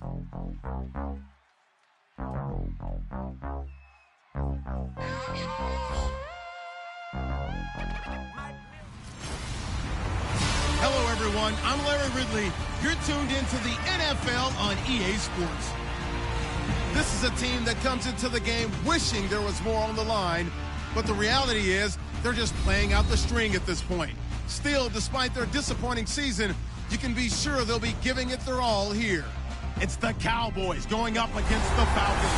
Hello, everyone. I'm Larry Ridley. You're tuned into the NFL on EA Sports. This is a team that comes into the game wishing there was more on the line, but the reality is they're just playing out the string at this point. Still, despite their disappointing season, you can be sure they'll be giving it their all here. It's the Cowboys going up against the Falcons.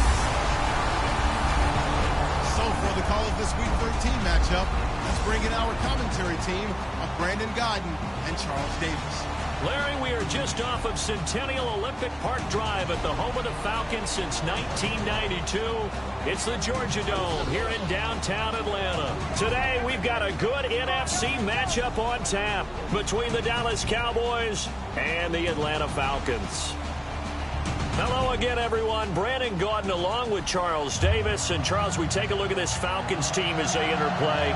So for the call of this Week 13 matchup, let's bring in our commentary team of Brandon Godden and Charles Davis. Larry, we are just off of Centennial Olympic Park Drive at the home of the Falcons since 1992. It's the Georgia Dome here in downtown Atlanta. Today, we've got a good NFC matchup on tap between the Dallas Cowboys and the Atlanta Falcons. Hello again, everyone. Brandon Gaudin along with Charles Davis. And, Charles, we take a look at this Falcons team as they interplay.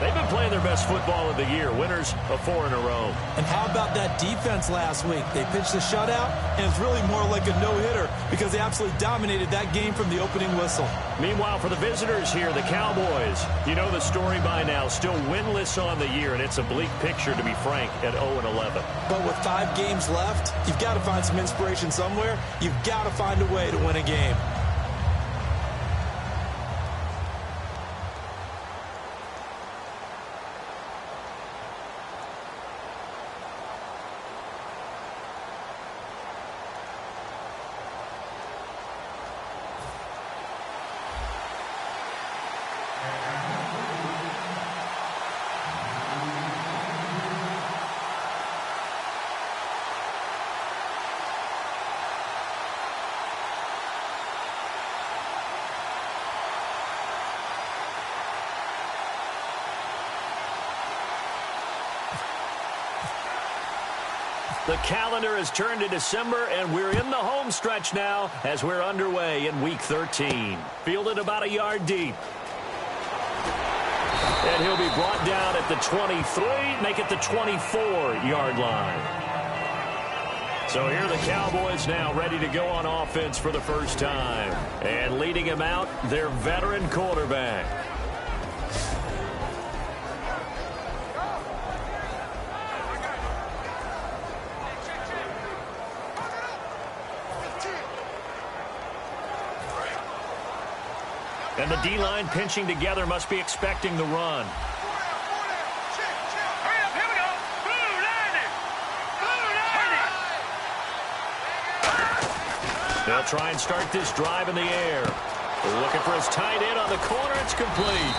They've been playing their best football of the year. Winners of 4 in a row. And how about that defense last week? They pitched a shutout, and it's really more like a no-hitter because they absolutely dominated that game from the opening whistle. Meanwhile, for the visitors here, the Cowboys, you know the story by now, still winless on the year, and it's a bleak picture, to be frank, at 0-11. But with 5 games left, you've got to find some inspiration somewhere. You've got to find a way to win a game. The calendar has turned to December, and we're in the home stretch now as we're underway in Week 13. Fielded about a yard deep. And he'll be brought down at the 23, make it the 24-yard line. So here are the Cowboys now ready to go on offense for the first time. And leading him out, their veteran quarterback. And the D-line pinching together must be expecting the run. They'll try and start this drive in the air. They're looking for his tight end on the corner. It's complete.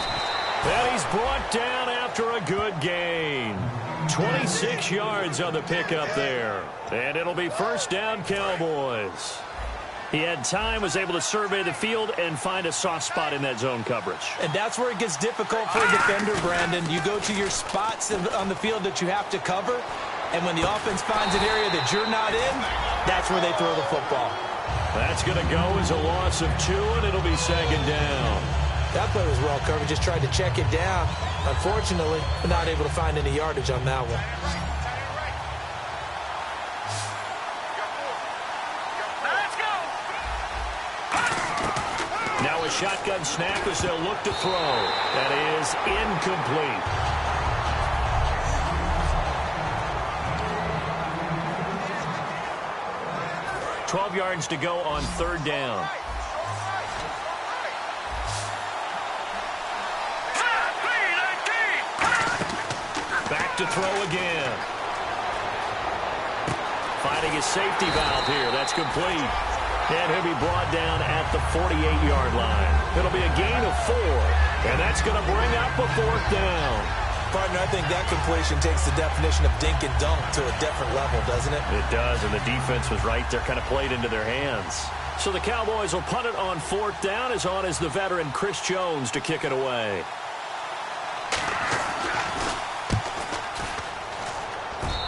And he's brought down after a good gain. 26 yards on the pickup there. And it'll be first down, Cowboys. He had time, was able to survey the field and find a soft spot in that zone coverage. And that's where it gets difficult for a defender, Brandon. You go to your spots on the field that you have to cover, and when the offense finds an area that you're not in, that's where they throw the football. That's going to go as a loss of 2, and it'll be second down. That play was well covered, just tried to check it down. Unfortunately, not able to find any yardage on that one. Shotgun snap as they'll look to throw. That is incomplete. $12 yards to go on third down. Back to throw again. Finding his safety valve here. That's complete. And he'll be brought down at the 48-yard line. It'll be a gain of 4. And that's going to bring up a fourth down. Partner, I think that completion takes the definition of dink and dunk to a different level, doesn't it? It does, and the defense was right there, kind of played into their hands. So the Cowboys will punt it on fourth down, as on as the veteran Chris Jones to kick it away.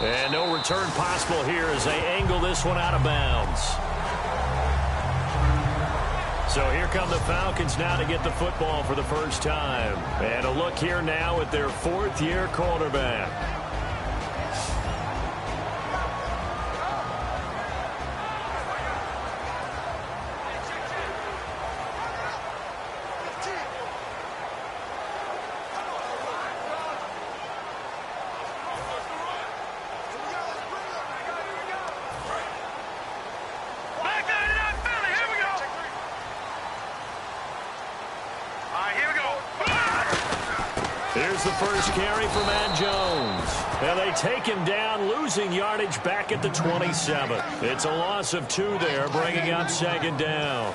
And no return possible here as they angle this one out of bounds. So here come the Falcons now to get the football for the first time. And a look here now at their fourth-year quarterback. the first carry for Matt Jones. And they take him down, losing yardage back at the 27. It's a loss of 2 there, bringing up second down.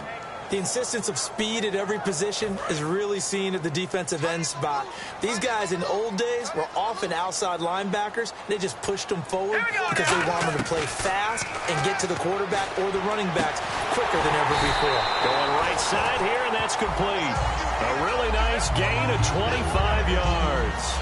The insistence of speed at every position is really seen at the defensive end spot. These guys in old days were often outside linebackers. They just pushed them forward because they wanted to play fast and get to the quarterback or the running backs quicker than ever before. Going right side here, and that's complete. A really nice gain of 25 yards.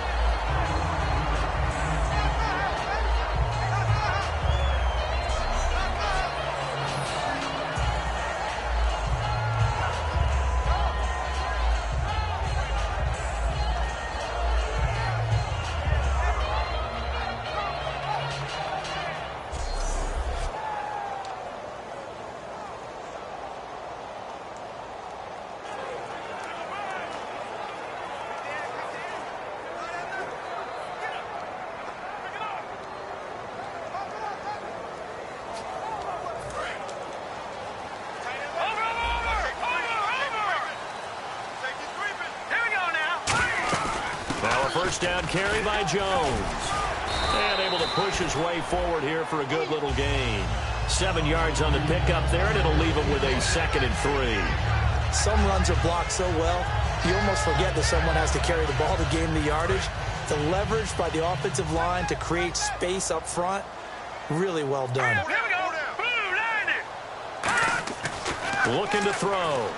First down carry by Jones. And able to push his way forward here for a good little gain. 7 yards on the pickup there, and it'll leave him with a 2nd and 3. Some runs are blocked so well, you almost forget that someone has to carry the ball to gain the yardage. The leverage by the offensive line to create space up front, really well done. Looking to throw.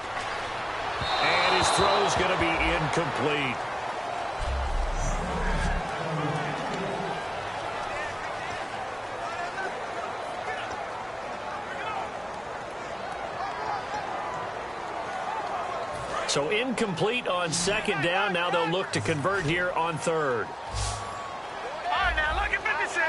And his throw's going to be incomplete. So incomplete on 2nd down. Now they'll look to convert here on 3rd. All right, now look at 56.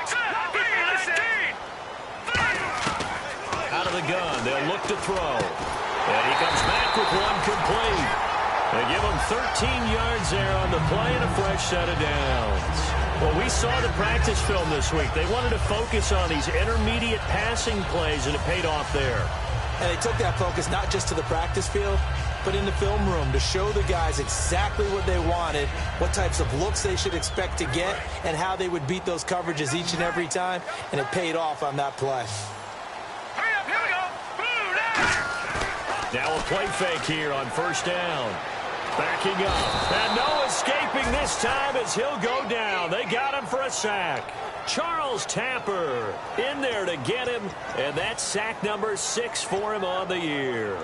Out of the gun. They'll look to throw. And he comes back with one complete. They give him 13 yards there on the play and a fresh set of downs. Well, we saw the practice film this week. They wanted to focus on these intermediate passing plays, and it paid off there. And they took that focus not just to the practice field, but in the film room to show the guys exactly what they wanted, what types of looks they should expect to get, and how they would beat those coverages each and every time, and it paid off on that play. Hurry up, here we go. Now a play fake here on 1st down. Backing up. And no escaping this time as he'll go down. They got him for a sack. Charles Tapper in there to get him, and that's sack number 6 for him on the year.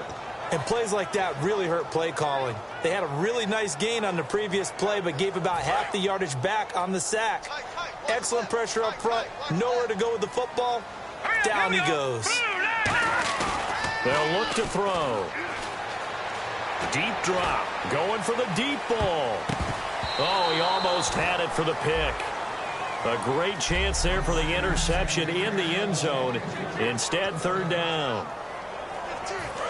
And plays like that really hurt play calling. They had a really nice gain on the previous play, but gave about half the yardage back on the sack. Excellent pressure up front. Nowhere to go with the football. Down he goes. They'll look to throw. Deep drop. Going for the deep ball. Oh, he almost had it for the pick. A great chance there for the interception in the end zone. Instead, 3rd down.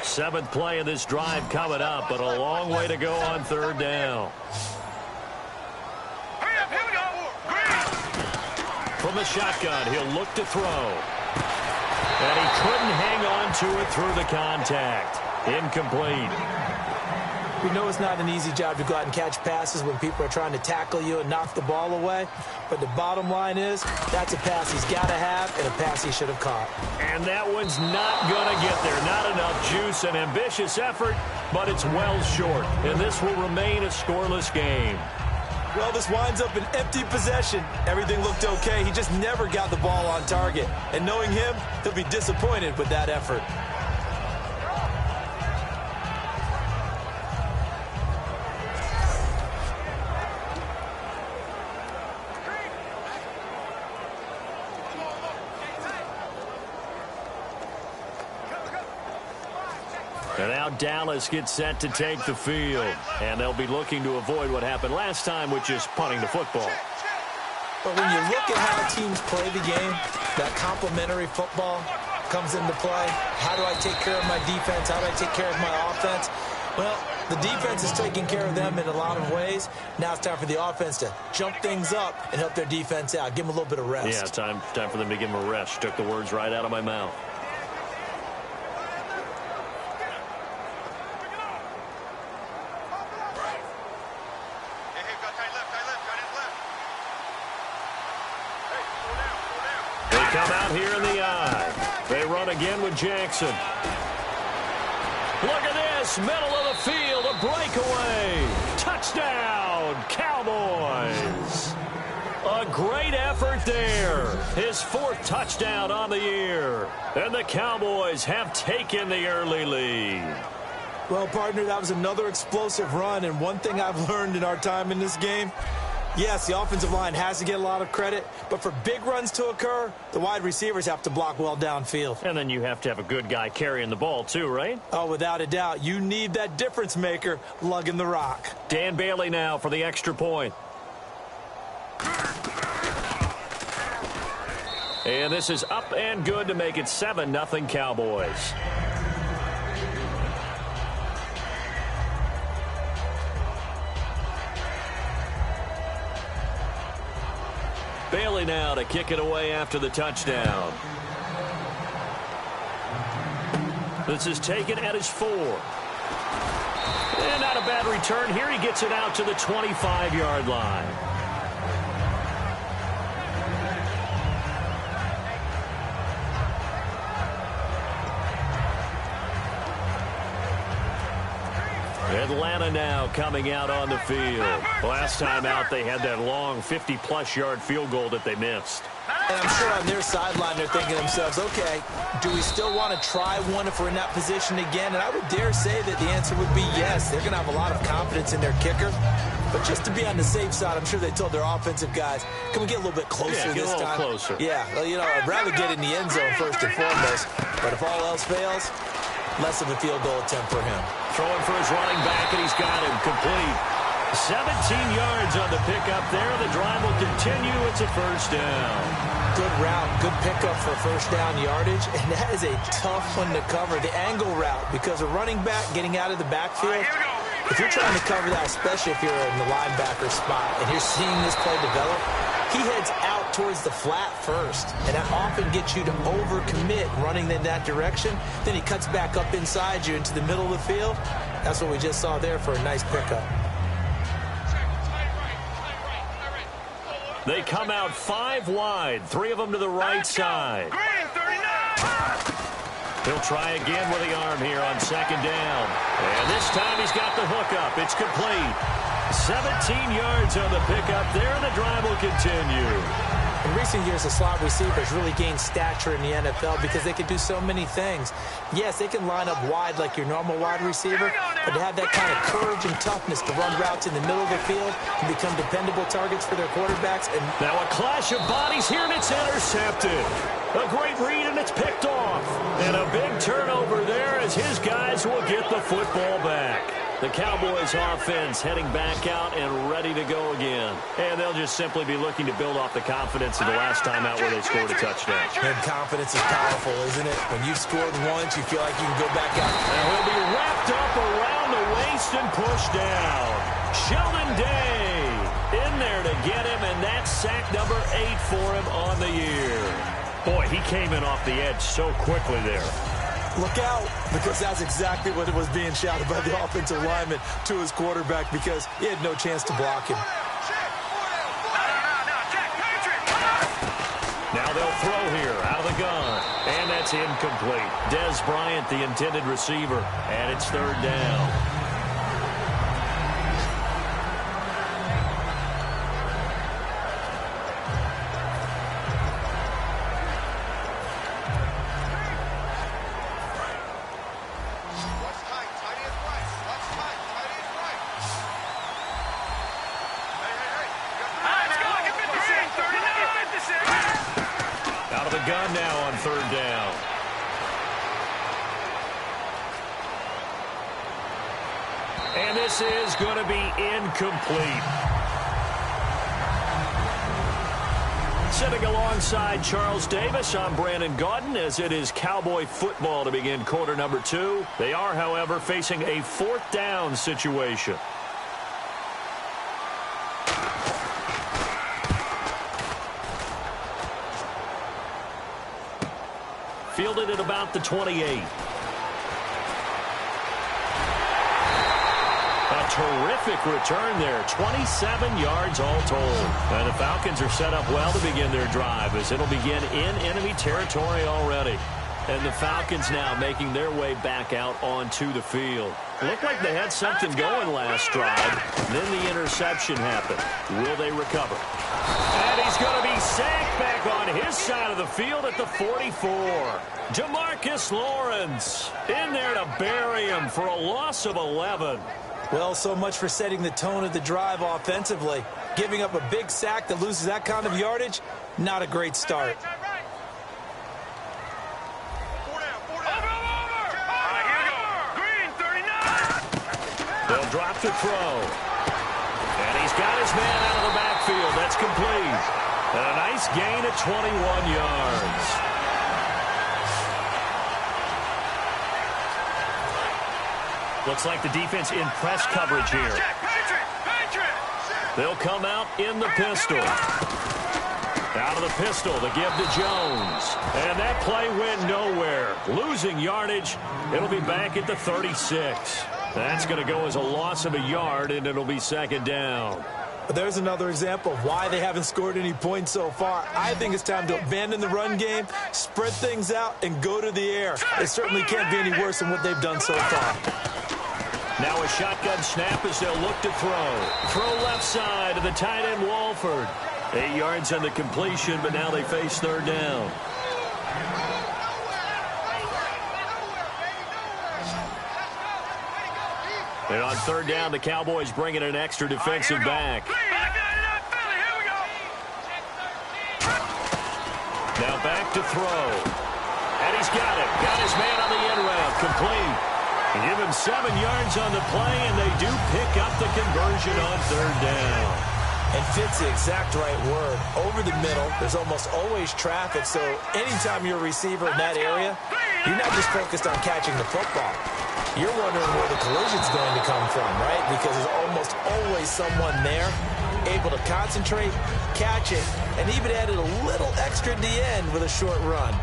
7th play of this drive coming up, but a long way to go on 3rd down. Hurry up, here we go. From the shotgun, he'll look to throw. And he couldn't hang on to it through the contact. Incomplete. We know it's not an easy job to go out and catch passes when people are trying to tackle you and knock the ball away. But the bottom line is, that's a pass he's got to have and a pass he should have caught. And that one's not going to get there. Not enough juice. An ambitious effort, but it's well short. And this will remain a scoreless game. Well, this winds up an empty possession. Everything looked okay. He just never got the ball on target. And knowing him, he'll be disappointed with that effort. And now Dallas gets set to take the field. And they'll be looking to avoid what happened last time, which is punting the football. But when you look at how teams play the game, that complementary football comes into play. How do I take care of my defense? How do I take care of my offense? Well, the defense is taking care of them in a lot of ways. Now it's time for the offense to jump things up and help their defense out. Give them a little bit of rest. Yeah, time for them to give them a rest. Took the words right out of my mouth. Come out here in the eye. They run again with Jackson. Look at this, middle of the field, a breakaway. Touchdown, Cowboys. A great effort there. His 4th touchdown on the year. And the Cowboys have taken the early lead. Well, partner, that was another explosive run, and one thing I've learned in our time in this game, yes, the offensive line has to get a lot of credit, but for big runs to occur, the wide receivers have to block well downfield. And then you have to have a good guy carrying the ball too, right? Oh, without a doubt. You need that difference maker lugging the rock. Dan Bailey now for the extra point. And this is up and good to make it 7-0 Cowboys. Bailey now to kick it away after the touchdown. This is taken at his 4. And not a bad return here. He gets it out to the 25-yard line. Atlanta now coming out on the field. Last time out, they had that long 50-plus yard field goal that they missed. And I'm sure on their sideline, they're thinking to themselves, okay, do we still want to try one if we're in that position again? And I would dare say that the answer would be yes. They're going to have a lot of confidence in their kicker. But just to be on the safe side, I'm sure they told their offensive guys, can we get a little bit closer this time? Closer. Yeah, well, you know, I'd rather get in the end zone first and foremost. But if all else fails, less of a field goal attempt for him. Throwing for his running back, and he's got him complete. 17 yards on the pickup there. The drive will continue. It's a first down. Good route, good pickup for first down yardage, and that is a tough one to cover. The angle route, because a running back getting out of the backfield, if you're trying to cover that, especially if you're in the linebacker spot, and you're seeing this play develop, he heads out towards the flat first, and that often gets you to overcommit running in that direction. Then he cuts back up inside you into the middle of the field. That's what we just saw there for a nice pickup. They come out 5 wide, 3 of them to the right side. He'll try again with the arm here on second down. And this time he's got the hook up. It's complete. 17 yards on the pickup there, and the drive will continue. In recent years, the slot receivers really gained stature in the NFL because they can do so many things. Yes, they can line up wide like your normal wide receiver, but to have that kind of courage and toughness to run routes in the middle of the field and become dependable targets for their quarterbacks. And now a clash of bodies here, and it's intercepted. A great read, and it's picked off. And a big turnover there as his guys will get the football back. The Cowboys offense heading back out and ready to go again. And they'll just simply be looking to build off the confidence of the last time out where they scored a touchdown. And confidence is powerful, isn't it? When you've scored once, you feel like you can go back out. And he'll be wrapped up around the waist and pushed down. Sheldon Day in there to get him, and that's sack number 8 for him on the year. Boy, he came in off the edge so quickly there. Look out, because that's exactly what it was being shouted by the offensive lineman to his quarterback, because he had no chance to block him. Now they'll throw here out of the gun, and that's incomplete. Dez Bryant, the intended receiver, and it's third down. Gun now on third down. And this is going to be incomplete. Sitting alongside Charles Davis, I'm Brandon Gaudin, as it is Cowboy football to begin quarter number 2. They are, however, facing a 4th down situation. Fielded at about the 28. A terrific return there. 27 yards all told. And the Falcons are set up well to begin their drive as it'll begin in enemy territory already. And the Falcons now making their way back out onto the field. Looked like they had something going last drive. Then the interception happened. Will they recover? And he's going to be sacked back on his side of the field at the 44. Demarcus Lawrence in there to bury him for a loss of 11. Well, so much for setting the tone of the drive offensively. Giving up a big sack that loses that kind of yardage, not a great start. They'll drop to throw. And he's got his man out of the backfield. That's complete. And a nice gain of 21 yards. Looks like the defense in press coverage here. They'll come out in the pistol. Out of the pistol to give to Jones. And that play went nowhere. Losing yardage. It'll be back at the 36. That's going to go as a loss of a yard, and it'll be second down. There's another example of why they haven't scored any points so far. I think it's time to abandon the run game, spread things out, and go to the air. It certainly can't be any worse than what they've done so far. Now a shotgun snap as they'll look to throw. Throw left side to the tight end, Walford. 8 yards on the completion, but now they face third down. And on third down, the Cowboys bring in an extra defensive back. Now back to throw. And he's got it. Got his man on the end route. Complete. They give him 7 yards on the play, and they do pick up the conversion on third down. And fit's the exact right word. Over the middle, there's almost always traffic, so anytime you're a receiver in that area, you're not just focused on catching the football. You're wondering where the collision's going to come from, right? Because there's almost always someone there able to concentrate, catch it, and even added a little extra at the end with a short run.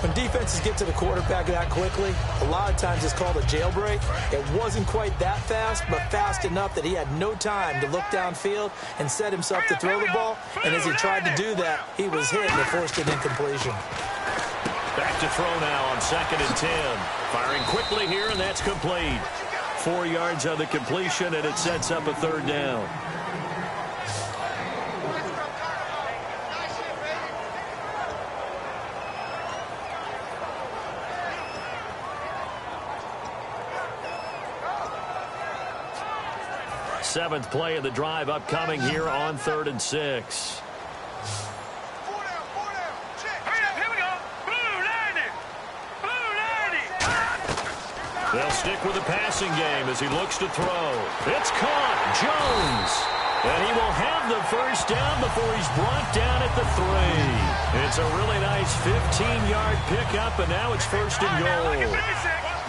When defenses get to the quarterback that quickly, a lot of times it's called a jailbreak. It wasn't quite that fast, but fast enough that he had no time to look downfield and set himself to throw the ball. And as he tried to do that, he was hit and forced an incompletion. Back to throw now on 2nd and 10. Firing quickly here, and that's complete. 4 yards on the completion, and it sets up a third down. Seventh play of the drive upcoming here on 3rd and 6. They'll stick with the passing game as he looks to throw. It's caught. Jones. And he will have the first down before he's brought down at the 3. It's a really nice 15-yard pickup, and now it's 1st and goal.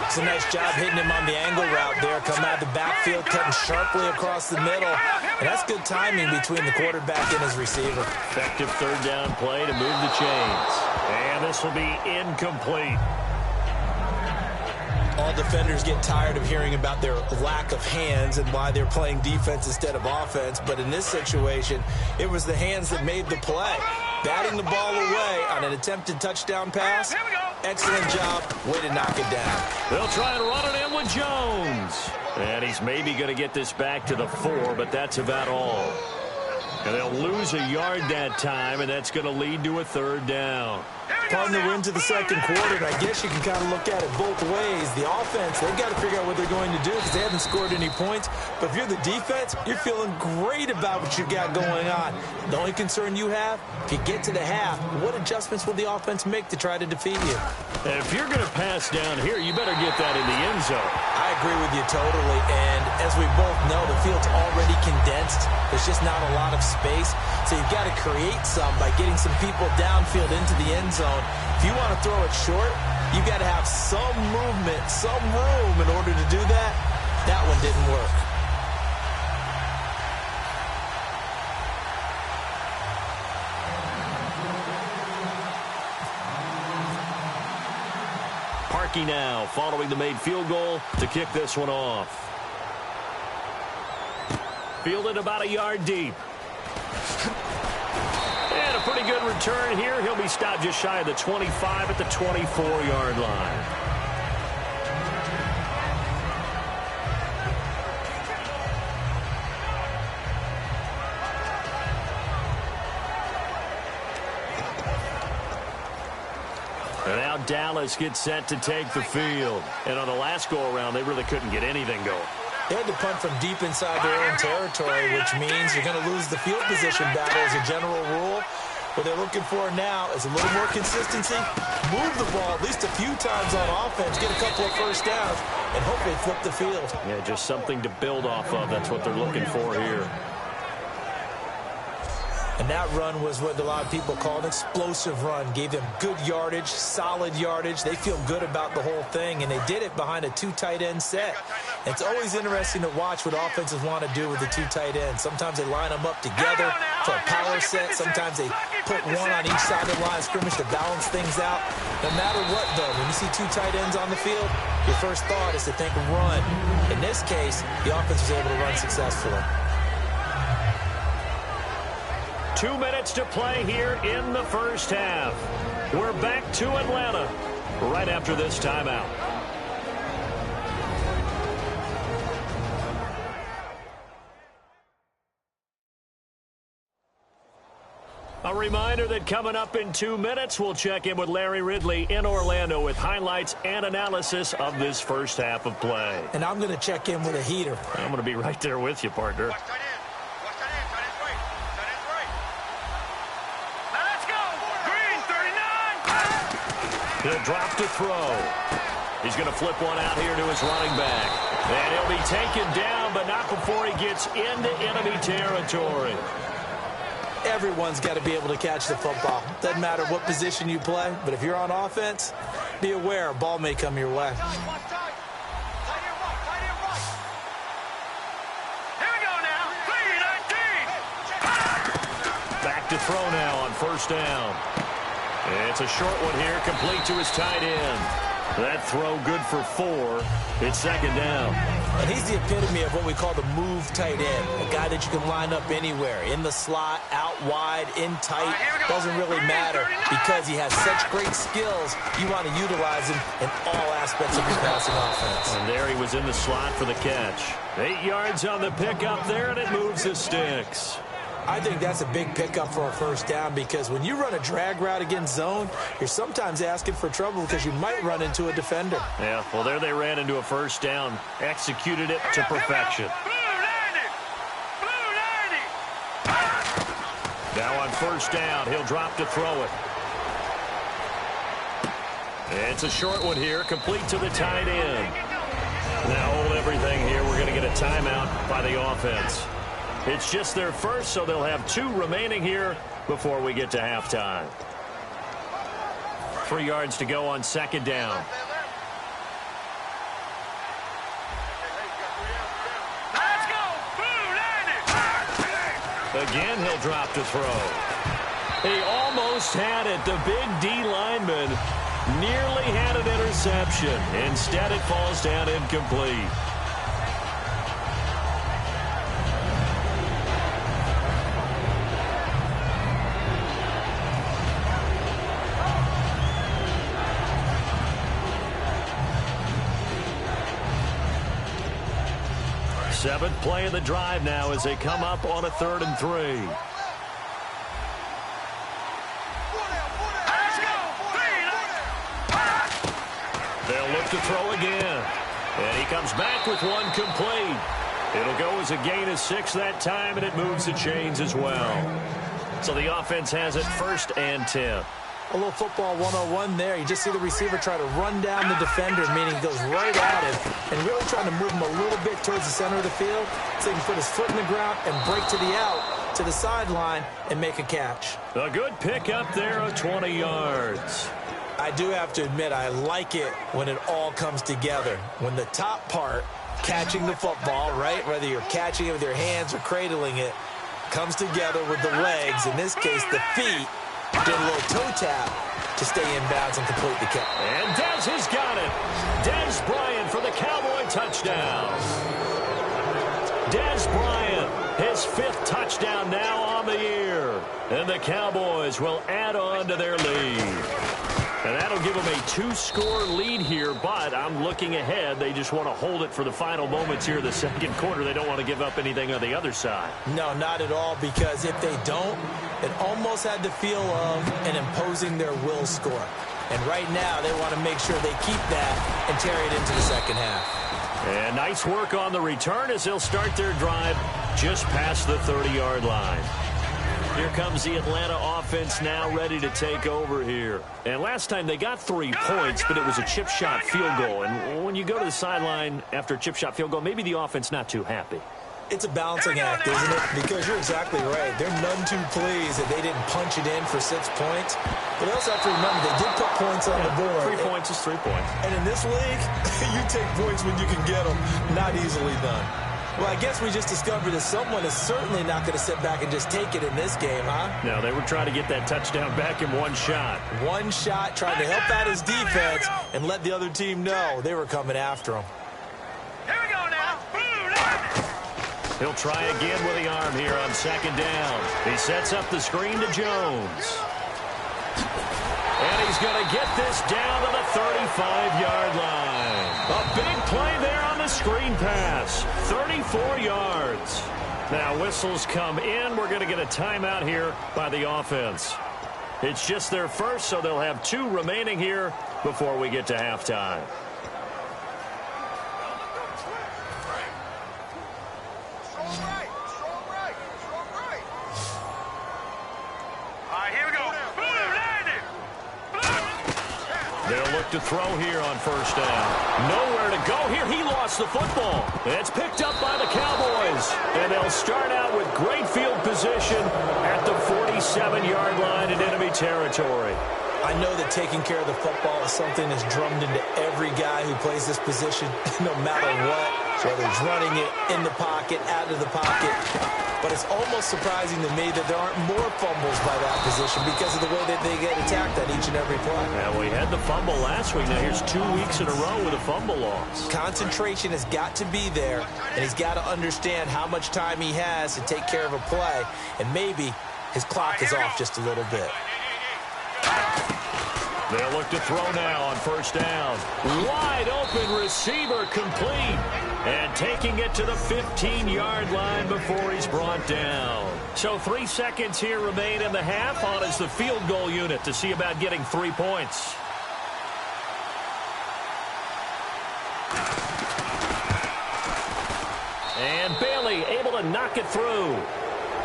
It's a nice job hitting him on the angle route there. Come out of the backfield, cutting sharply across the middle. And that's good timing between the quarterback and his receiver. Effective third down play to move the chains. And this will be incomplete. All defenders get tired of hearing about their lack of hands and why they're playing defense instead of offense. But in this situation, it was the hands that made the play. Batting the ball away on an attempted touchdown pass. Excellent job. Way to knock it down. They'll try and run it in with Jones. And he's maybe going to get this back to the 4, but that's about all. And they'll lose a yard that time, and that's going to lead to a third down. Partner, we're into the second quarter, and I guess you can kind of look at it both ways. The offense, they've got to figure out what they're going to do because they haven't scored any points. But if you're the defense, you're feeling great about what you got going on. The only concern you have, if you get to the half, what adjustments will the offense make to try to defeat you? And if you're going to pass down here, you better get that in the end zone. I agree with you totally, and as we both know, the field's already condensed. There's just not a lot of space, so you've got to create some by getting some people downfield into the end zone. If you want to throw it short, you've got to have some movement, some room in order to do that. That one didn't work. Parkey now following the made field goal to kick this one off. fielded about a yard deep. And a pretty good return here. He'll be stopped just shy of the 25 at the 24-yard line. And now Dallas gets set to take the field. And on the last go-around, they really couldn't get anything going. They had to punt from deep inside their own territory, which means you're going to lose the field position battle as a general rule. What they're looking for now is a little more consistency, move the ball at least a few times on offense, get a couple of first downs, and hopefully flip the field. Yeah, just something to build off of. That's what they're looking for here. And that run was what a lot of people call an explosive run. Gave them good yardage, solid yardage. They feel good about the whole thing, and they did it behind a two tight end set. It's always interesting to watch what offenses want to do with the two tight ends. Sometimes they line them up together for a power set. Sometimes they put one on each side of the line of scrimmage to balance things out. No matter what, though, when you see two tight ends on the field, your first thought is to think run. In this case, the offense was able to run successfully. 2 minutes to play here in the first half. We're back to Atlanta right after this timeout. A reminder that coming up in 2 minutes, we'll check in with Larry Ridley in Orlando with highlights and analysis of this first half of play. And I'm going to check in with a heater. I'm going to be right there with you, partner. He'll drop to throw. He's going to flip one out here to his running back. And he'll be taken down, but not before he gets into enemy territory. Everyone's got to be able to catch the football. Doesn't matter what position you play, but if you're on offense, be aware a ball may come your way. Here we go now. 3-19. Back to throw now on first down. It's a short one here, complete to his tight end. That throw good for 4. It's second down. And he's the epitome of what we call the move tight end, a guy that you can line up anywhere, in the slot, out wide, in tight. Doesn't really matter because he has such great skills. You want to utilize him in all aspects of your passing offense. And there he was in the slot for the catch. 8 yards on the pickup there, and it moves the sticks. I think that's a big pickup for a first down because when you run a drag route against zone, you're sometimes asking for trouble because you might run into a defender. Yeah, well, there they ran into a first down, executed it to perfection. Now on first down, he'll drop to throw it. It's a short one here, complete to the tight end. Now hold everything here. We're going to get a timeout by the offense. It's just their first, so they'll have 2 remaining here before we get to halftime. 3 yards to go on second down. Let's go. Again, he'll drop to throw. He almost had it. The big D lineman nearly had an interception. Instead, it falls down incomplete. Seventh play of the drive now as they come up on a 3rd and 3. They'll look to throw again. And he comes back with one complete. It'll go as a gain of 6 that time, and it moves the chains as well. So the offense has it 1st and 10. A little football 101 there. You just see the receiver try to run down the defender, meaning he goes right at him and really trying to move him a little bit towards the center of the field so he can put his foot in the ground and break to the out, to the sideline, and make a catch. A good pick up there of 20 yards. I do have to admit, I like it when it all comes together. When the top part, catching the football, right, whether you're catching it with your hands or cradling it, comes together with the legs, in this case the feet, did a little toe tap to stay in bounds and complete the catch. And Dez has got it. Dez Bryant for the Cowboy touchdown. Dez Bryant His 5th touchdown now on the year. And the Cowboys will add on to their lead. And that'll give them a 2-score lead here, but I'm looking ahead. They just want to hold it for the final moments here of the second quarter. They don't want to give up anything on the other side. No, not at all, because if they don't, it almost had the feel of an imposing their will score. And right now, they want to make sure they keep that and carry it into the second half. And nice work on the return as they'll start their drive just past the 30-yard line. Here comes the Atlanta offense now ready to take over here. And last time they got 3 points, but it was a chip shot field goal. And when you go to the sideline after a chip shot field goal, maybe the offense not too happy. It's a balancing act, isn't it? Because you're exactly right. They're none too pleased that they didn't punch it in for 6 points. But they also have to remember they did put points on the board. 3 points is 3 points. And in this league, you take points when you can get them. Not easily done. Well, I guess we just discovered that someone is certainly not going to sit back and just take it in this game, huh? No, they were trying to get that touchdown back in one shot. One shot, trying to help out his defense and let the other team know they were coming after him. Here we go now. He'll try again with the arm here on 2nd down. He sets up the screen to Jones. And he's going to get this down to the 35-yard line. A big play there on the screen pass. 34 yards. Now whistles come in. We're going to get a timeout here by the offense. It's just their first, so they'll have 2 remaining here before we get to halftime. They'll look to throw here on 1st down. Nowhere to go here. He lost the football. It's picked up by the Cowboys. And they'll start out with great field position at the 47-yard line in enemy territory. I know that taking care of the football is something that's drummed into every guy who plays this position, no matter what, whether he's running it in the pocket, out of the pocket. But it's almost surprising to me that there aren't more fumbles by that position because of the way that they get attacked on each and every play. Now, we had the fumble last week. Now, here's 2 weeks in a row with a fumble loss. Concentration has got to be there, and he's got to understand how much time he has to take care of a play, and maybe his clock is off just a little bit. They'll look to throw now on 1st down. Wide open receiver complete. And taking it to the 15-yard line before he's brought down. So 3 seconds here remain in the half. On is the field goal unit to see about getting 3 points. And Bailey able to knock it through.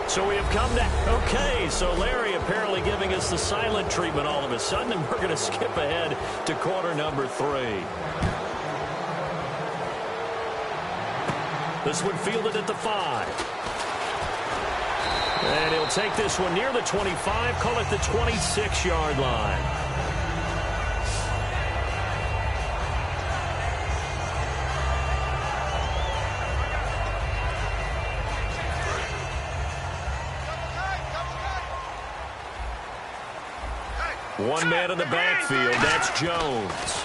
So we have come to... Okay, so Larry apparently giving us the silent treatment all of a sudden, and we're going to skip ahead to quarter number 3. This one fielded at the 5. And he'll take this one near the 25, call it the 26-yard line. One man in the backfield, that's Jones.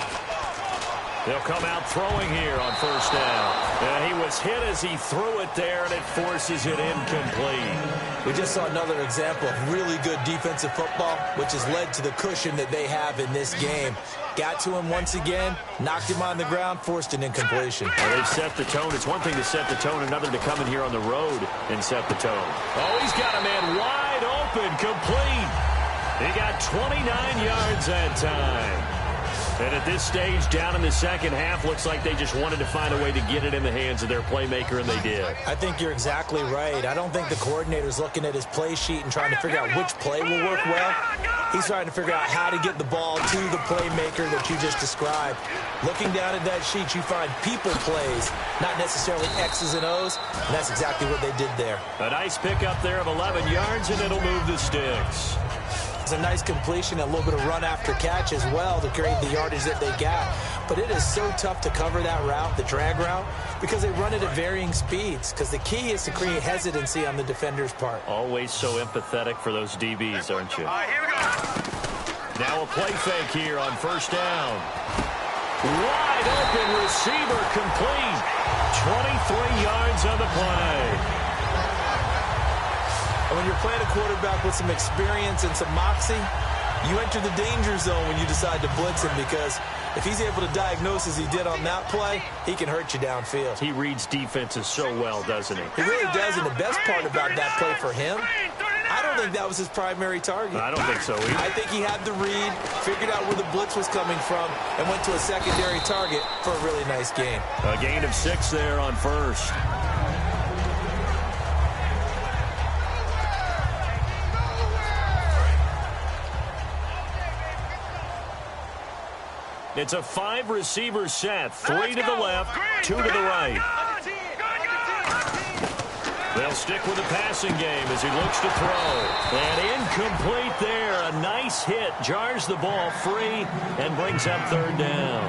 They'll come out throwing here on 1st down. And he was hit as he threw it there, and it forces it incomplete. We just saw another example of really good defensive football, which has led to the cushion that they have in this game. Got to him once again, knocked him on the ground, forced an incompletion. Well, they've set the tone. It's one thing to set the tone, another to come in here on the road and set the tone. Oh, he's got a man wide open, complete. He got 29 yards that time. And at this stage, down in the second half, looks like they just wanted to find a way to get it in the hands of their playmaker, and they did. I think you're exactly right. I don't think the coordinator's looking at his play sheet and trying to figure out which play will work well. He's trying to figure out how to get the ball to the playmaker that you just described. Looking down at that sheet, you find people plays, not necessarily X's and O's, and that's exactly what they did there. A nice pickup there of 11 yards, and it'll move the sticks. It's a nice completion, a little bit of run after catch as well to create the yardage that they got. But it is so tough to cover that route, the drag route, because they run it at varying speeds. Because the key is to create hesitancy on the defender's part. Always so empathetic for those DBs, aren't you? Here we go. Now a play fake here on 1st down. Wide open receiver complete. 23 yards on the play. when you're playing a quarterback with some experience and some moxie, you enter the danger zone when you decide to blitz him, because if he's able to diagnose as he did on that play, he can hurt you downfield. He reads defenses so well, doesn't he? He really does, and the best part about that play for him, I don't think that was his primary target. I don't think so either. I think he had the read, figured out where the blitz was coming from, and went to a secondary target for a really nice gain. A gain of 6 there on first. It's a 5-receiver set. 3 to the left, 2 to the right. They'll stick with the passing game as he looks to throw. And incomplete there. A nice hit. Jars the ball free and brings up 3rd down.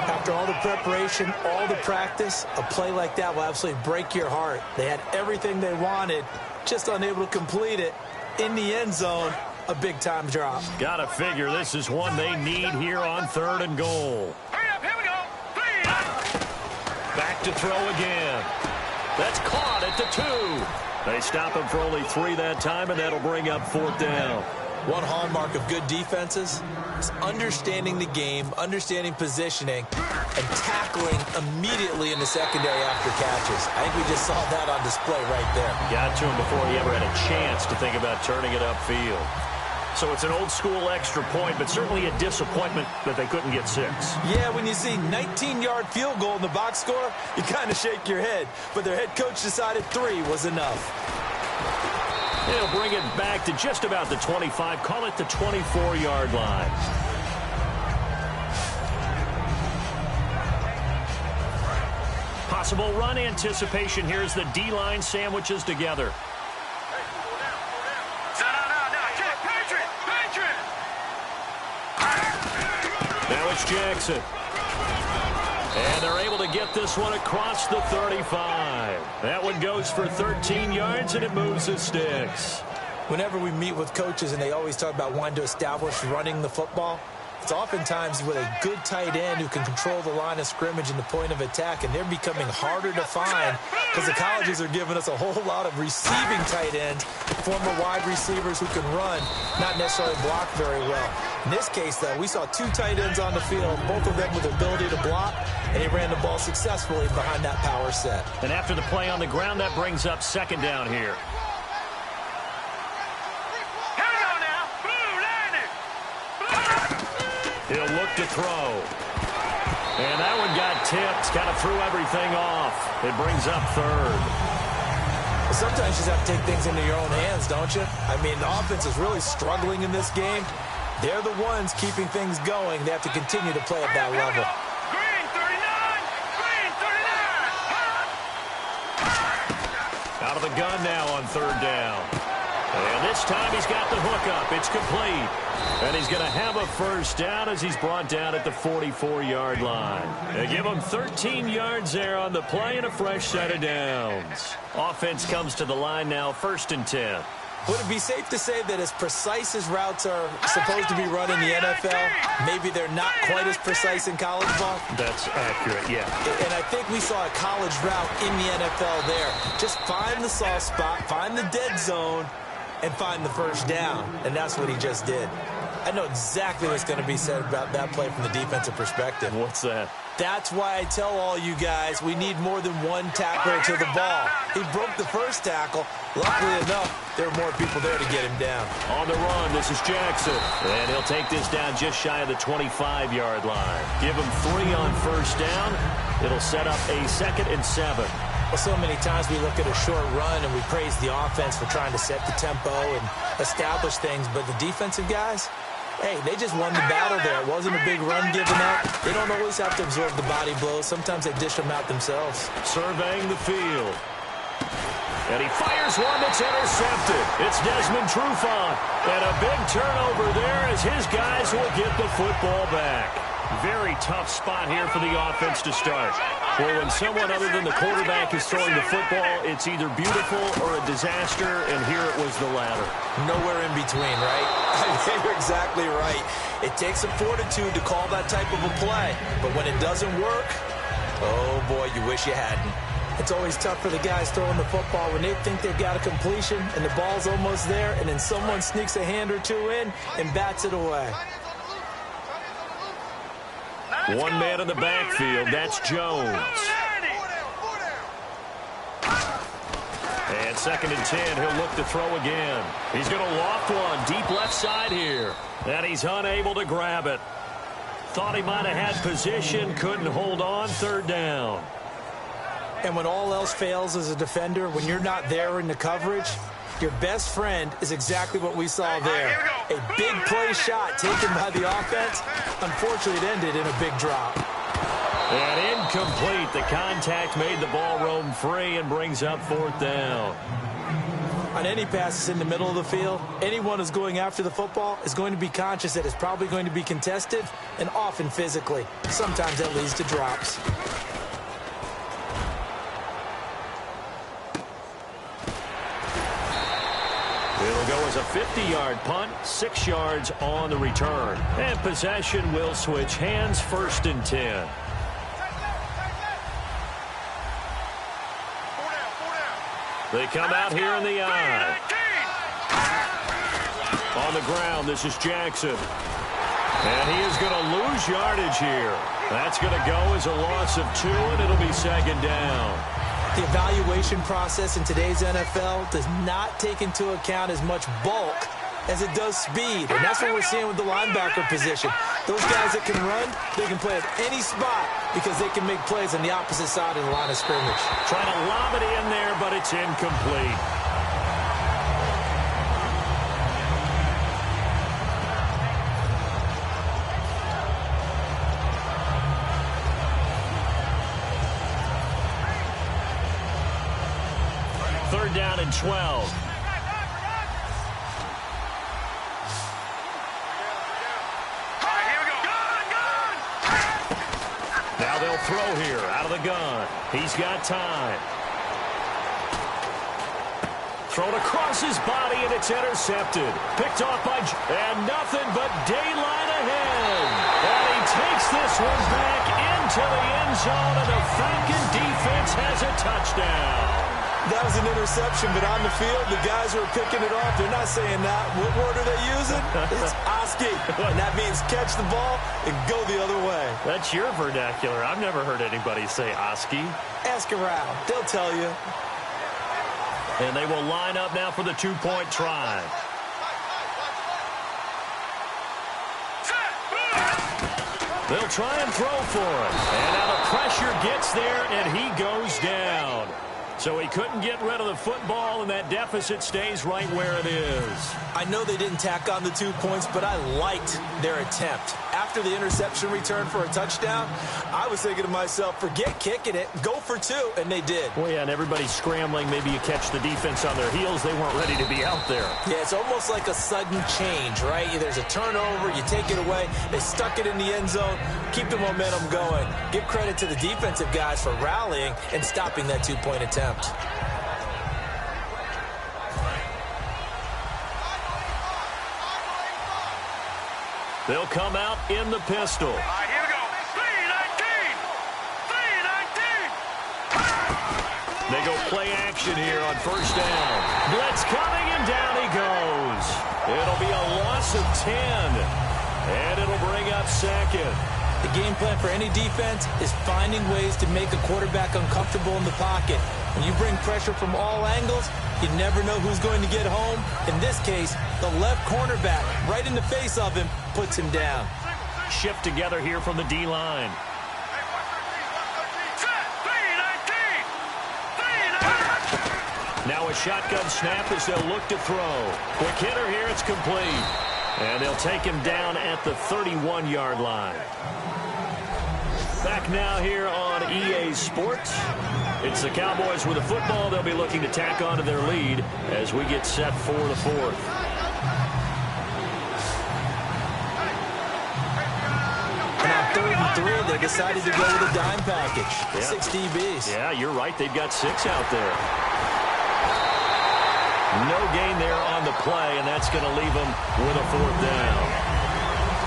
After all the preparation, all the practice, a play like that will absolutely break your heart. They had everything they wanted, just unable to complete it. In the end zone, a big-time drop. Gotta figure this is one they need here on 3rd and goal. Hurry up, here we go. 3. Back to throw again. That's caught at the 2. They stop him for only 3 that time, and that'll bring up 4th down. One hallmark of good defenses is understanding the game, understanding positioning, and tackling immediately in the secondary after catches. I think we just saw that on display right there. Got to him before he ever had a chance to think about turning it upfield. So it's an old-school extra point, but certainly a disappointment that they couldn't get 6. Yeah, when you see 19-yard field goal in the box score, you kind of shake your head. But their head coach decided 3 was enough. They'll bring it back to just about the 25. Call it the 24-yard line. Possible run anticipation here as the D-line sandwiches together. Now it's Jackson. And they're able to get this one across the 35. That one goes for 13 yards, and it moves the sticks. Whenever we meet with coaches and they always talk about wanting to establish running the football, it's oftentimes with a good tight end who can control the line of scrimmage and the point of attack, and they're becoming harder to find because the colleges are giving us a whole lot of receiving tight ends, former wide receivers who can run, not necessarily block very well. In this case, though, we saw 2 tight ends on the field, both of them with the ability to block, and he ran the ball successfully behind that power set. And after the play on the ground, that brings up 2nd down here. He'll look to throw. And that one got tipped. Kind of threw everything off. It brings up 3rd. Sometimes you just have to take things into your own hands, don't you? I mean, the offense is really struggling in this game. They're the ones keeping things going. They have to continue to play at that level. Green 39! Green 39! Out of the gun now on 3rd down. And this time he's got the hook up. It's complete. And he's going to have a 1st down as he's brought down at the 44-yard line. They give him 13 yards there on the play and a fresh set of downs. Offense comes to the line now, 1st and 10. Would it be safe to say that as precise as routes are supposed to be run in the NFL, maybe they're not quite as precise in college ball? That's accurate, yeah. And I think we saw a college route in the NFL there. Just find the soft spot, find the dead zone, and find the 1st down. And that's what he just did. I know exactly what's going to be said about that play from the defensive perspective. What's that? That's why I tell all you guys we need more than one tackler to the ball. He broke the 1st tackle. Luckily enough, there were more people there to get him down. On the run, this is Jackson. And he'll take this down just shy of the 25-yard line. Give him 3 on 1st down. It'll set up a 2nd and 7. Well, so many times we look at a short run and we praise the offense for trying to set the tempo and establish things, but the defensive guys, hey, they just won the battle there. It wasn't a big run given up. They don't always have to absorb the body blows. Sometimes they dish them out themselves. Surveying the field. And he fires one that's intercepted. It's Desmond Trufant. And a big turnover there as his guys will get the football back. Very tough spot here for the offense to start. Well, when someone other than the quarterback is throwing the football, it's either beautiful or a disaster, and here it was the latter. Nowhere in between, right? I think you're exactly right. It takes some fortitude to call that type of a play, but when it doesn't work, oh boy, you wish you hadn't. It's always tough for the guys throwing the football when they think they've got a completion and the ball's almost there, and then someone sneaks a hand or two in and bats it away. One man in the backfield, that's Jones. And 2nd and 10, he'll look to throw again. He's going to loft one deep left side here. And he's unable to grab it. Thought he might have had position, couldn't hold on, 3rd down. And when all else fails as a defender, when you're not there in the coverage, your best friend is exactly what we saw there. A big play shot taken by the offense. Unfortunately, it ended in a big drop. And incomplete. The contact made the ball roam free and brings up 4th down. On any passes in the middle of the field, anyone who's going after the football is going to be conscious that it's probably going to be contested and often physically. Sometimes that leads to drops. It'll go as a 50-yard punt, 6 yards on the return. And possession will switch hands, 1st and 10. They come out here in the eye. On the ground, this is Jackson. And he is going to lose yardage here. That's going to go as a loss of 2, and it'll be 2nd down. The evaluation process in today's NFL does not take into account as much bulk as it does speed. And that's what we're seeing with the linebacker position. Those guys that can run, they can play at any spot because they can make plays on the opposite side of the line of scrimmage. Trying to lob it in there, but it's incomplete. Third down and 12. Now they'll throw here out of the gun. He's got time. Thrown across his body, and it's intercepted. Picked off by... And nothing but daylight ahead. And he takes this one back into the end zone, and the Falcon defense has a touchdown. That was an interception, but on the field, the guys who are picking it off, they're not saying that. What word are they using? It's Oski. And that means catch the ball and go the other way. That's your vernacular. I've never heard anybody say Oski. Ask around. They'll tell you. And they will line up now for the 2-point try. They'll try and throw for it. And now the pressure gets there, and he goes down. So he couldn't get rid of the football, and that deficit stays right where it is. I know they didn't tack on the 2 points, but I liked their attempt. After the interception return for a touchdown, I was thinking to myself, forget kicking it, go for 2, and they did. Well, yeah, and everybody's scrambling. Maybe you catch the defense on their heels. They weren't ready to be out there. Yeah, it's almost like a sudden change, right? There's a turnover, you take it away, they stuck it in the end zone, keep the momentum going. Give credit to the defensive guys for rallying and stopping that 2-point attempt. They'll come out in the pistol. All right, here we go. 3-19. 3-19. They go play action here on 1st down. Blitz coming, and down he goes. It'll be a loss of 10. And it'll bring up 2nd. The game plan for any defense is finding ways to make a quarterback uncomfortable in the pocket. When you bring pressure from all angles, you never know who's going to get home. In this case, the left cornerback, right in the face of him, puts him down. Shift together here from the D-line. Now a shotgun snap as they'll look to throw. Quick hitter here, it's complete. And they'll take him down at the 31-yard line. Back now here on EA Sports. It's the Cowboys with the football. They'll be looking to tack on to their lead as we get set for the 4th. And on 3rd and 3, they decided to go with a dime package. Yeah. 6 DBs. Yeah, you're right. They've got 6 out there. No gain there on the play, and that's going to leave them with a 4th down.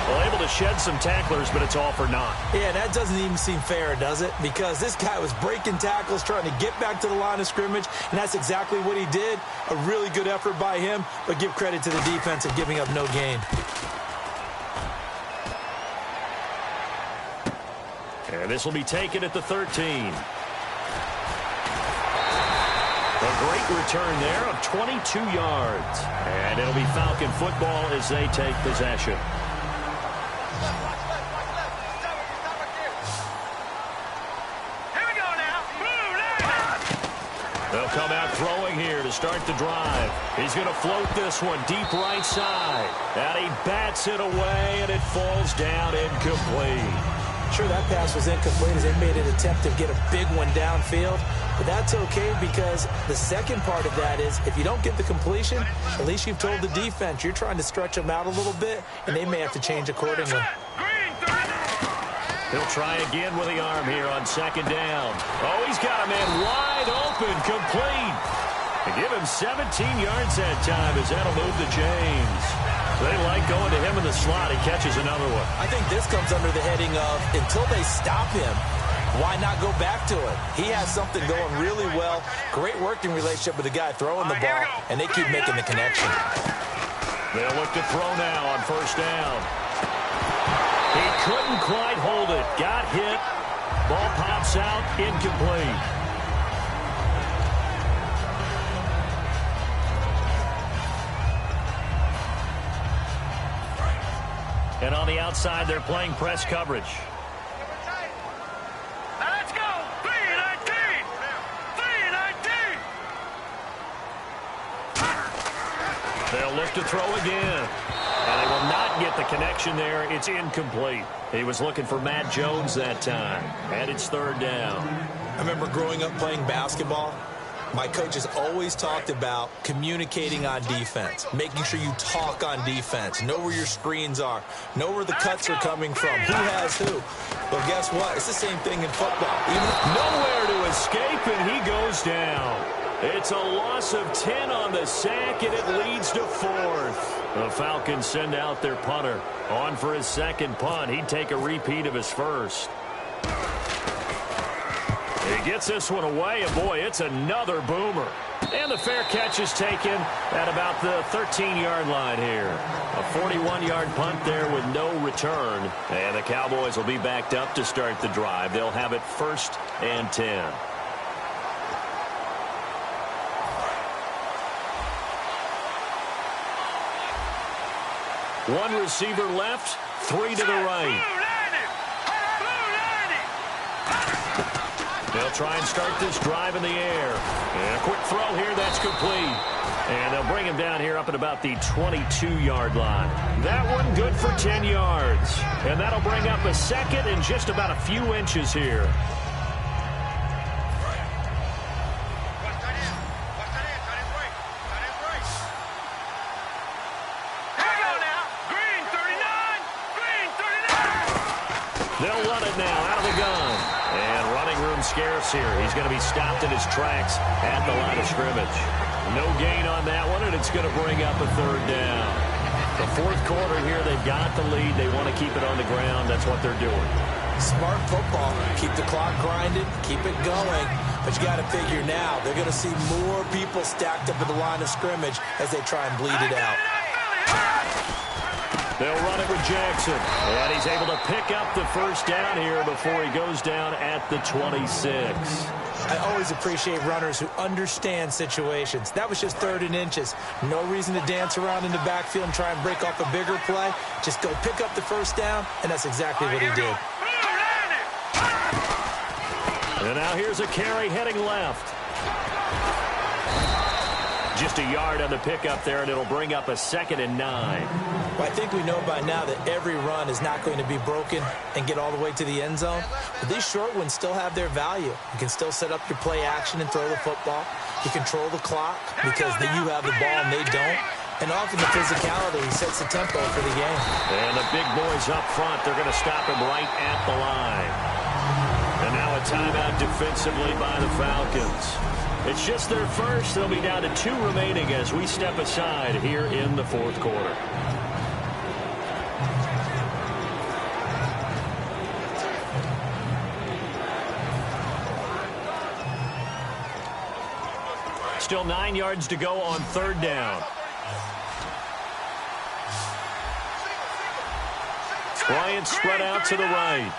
Well, able to shed some tacklers, but it's all for naught. Yeah, that doesn't even seem fair, does it? Because this guy was breaking tackles, trying to get back to the line of scrimmage, and that's exactly what he did. A really good effort by him, but give credit to the defense of giving up no gain. And this will be taken at the 13. A great return there of 22 yards. And it'll be Falcon football as they take possession. Here we go now. They'll come out throwing here to start the drive. He's going to float this one deep right side. And he bats it away, and it falls down incomplete. Sure, that pass was incomplete as they made an attempt to get a big one downfield. But that's okay because the second part of that is if you don't get the completion, at least you've told the defense you're trying to stretch them out a little bit, and they may have to change accordingly. He'll try again with the arm here on second down. Oh, he's got a man wide open, complete. They give him 17 yards that time as that'll move the chains. They like going to him in the slot. He catches another one. I think this comes under the heading of until they stop him, why not go back to it? He has something going really well. Great working relationship with the guy throwing the ball, and they keep making the connection. They'll look to throw now on first down. He couldn't quite hold it. Got hit. Ball pops out. Incomplete. And on the outside, they're playing press coverage. Now let's go. 3-19. 3-19. They'll look to throw again. And they will not get the connection there. It's incomplete. He was looking for Matt Jones that time. And it's third down. I remember growing up playing basketball. My coaches always talked about communicating on defense, making sure you talk on defense, know where your screens are, know where the cuts are coming from, who has who. Well, guess what? It's the same thing in football. Nowhere to escape, and he goes down. It's a loss of 10 on the sack, and it leads to fourth. The Falcons send out their punter. On for his second punt. He'd take a repeat of his first. He gets this one away, and boy, it's another boomer. And the fair catch is taken at about the 13-yard line here. A 41-yard punt there with no return. And the Cowboys will be backed up to start the drive. They'll have it 1st and 10. One receiver left, 3 to the right. They'll try and start this drive in the air. And a quick throw here, that's complete. And they'll bring him down here up at about the 22-yard line. That one good for 10 yards. And that'll bring up a second and just about a few inches here. They'll run it now out of the gun. And running room scarce here. He's going to be stopped in his tracks at the line of scrimmage. No gain on that one, and it's going to bring up a third down. The fourth quarter here, they've got the lead. They want to keep it on the ground. That's what they're doing. Smart football. Keep the clock grinding. Keep it going. But you got to figure now, they're going to see more people stacked up at the line of scrimmage as they try and bleed it out. They'll run it with Jackson. And he's able to pick up the first down here before he goes down at the 26. I always appreciate runners who understand situations. That was just 3rd and inches. No reason to dance around in the backfield and try and break off a bigger play. Just go pick up the first down, and that's exactly what he did. And now here's a carry heading left. Just a yard on the pickup there, and it'll bring up a 2nd and 9. Well, I think we know by now that every run is not going to be broken and get all the way to the end zone. But these short ones still have their value. You can still set up your play action and throw the football. You control the clock because you have the ball and they don't. And often the physicality sets the tempo for the game. And the big boys up front, they're going to stop him right at the line. And now a timeout defensively by the Falcons. It's just their first. They'll be down to 2 remaining as we step aside here in the fourth quarter. Still 9 yards to go on third down. Bryant spread out to the right.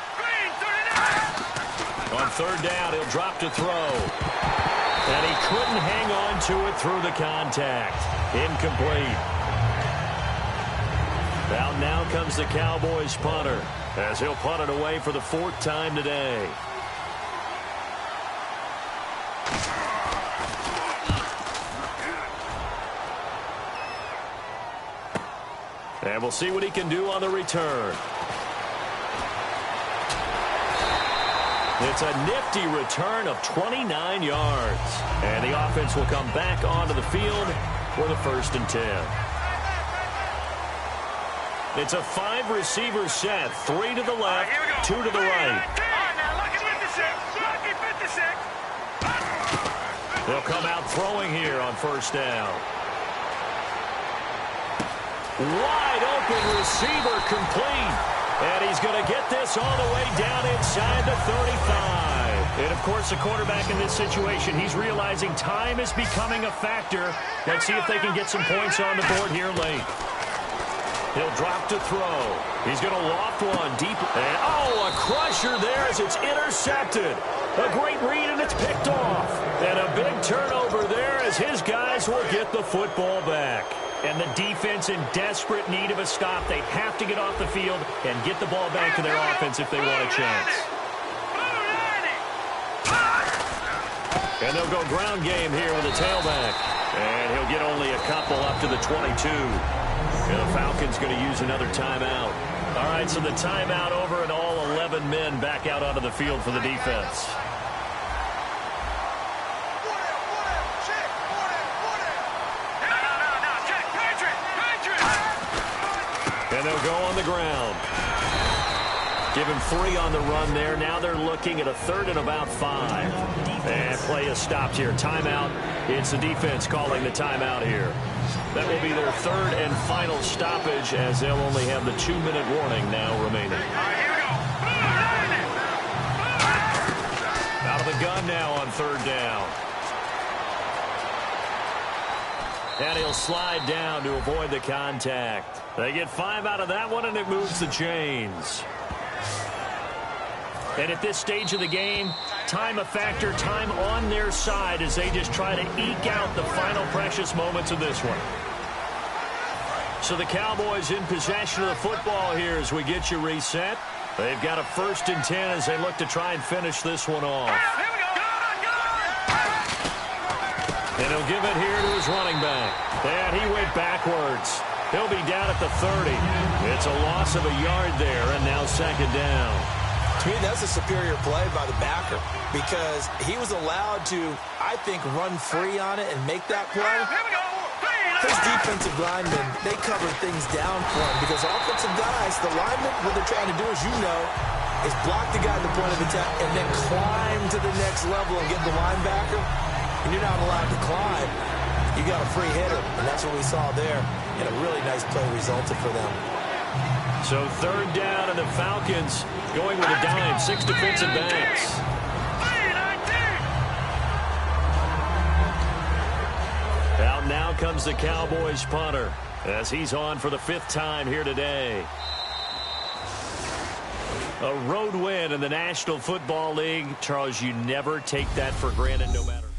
On third down, he'll drop to throw. And he couldn't hang on to it through the contact. Incomplete. Out now comes the Cowboys punter, as he'll punt it away for the 4th time today. And we'll see what he can do on the return. It's a nifty return of 29 yards. And the offense will come back onto the field for the 1st and 10. It's a 5-receiver set. 3 to the left, 2 to the right. They'll come out throwing here on 1st down. Wide open receiver complete. And he's going to get this all the way down inside the 35. And, of course, the quarterback in this situation, he's realizing time is becoming a factor. Let's see if they can get some points on the board here late. He'll drop to throw. He's going to loft one deep. And, oh, a crusher there as it's intercepted. A great read, and it's picked off. And a big turnover there as his guys will get the football back. And the defense in desperate need of a stop. They have to get off the field and get the ball back to their offense if they want a chance. And they'll go ground game here with a tailback. And he'll get only a couple up to the 22. And the Falcons going to use another timeout. All right, so the timeout over and all 11 men back out onto the field for the defense. And they'll go on the ground. Give him 3 on the run there. Now they're looking at a 3rd and about 5. And play is stopped here. Timeout. It's the defense calling the timeout here. That will be their 3rd and final stoppage as they'll only have the 2-minute warning now remaining. Out of the gun now on 3rd down. And he'll slide down to avoid the contact. They get 5 out of that one, and it moves the chains. And at this stage of the game, time a factor, time on their side as they just try to eke out the final precious moments of this one. So the Cowboys in possession of the football here as we get you reset. They've got a 1st and 10 as they look to try and finish this one off. And he'll give it here to his running back. And he went backwards. He'll be down at the 30. It's a loss of a yard there, and now 2nd down. To me, that's a superior play by the backer because he was allowed to, I think, run free on it and make that play. His defensive linemen, they covered things down for him because offensive guys, the linemen, what they're trying to do, as you know, is block the guy at the point of attack and then climb to the next level and get the linebacker. When you're not allowed to climb, you got a free hitter, and that's what we saw there. And a really nice play resulted for them. So 3rd down, and the Falcons going with a dime, 6 defensive backs. Out now comes the Cowboys punter as he's on for the 5th time here today. A road win in the National Football League. Charles, you never take that for granted no matter.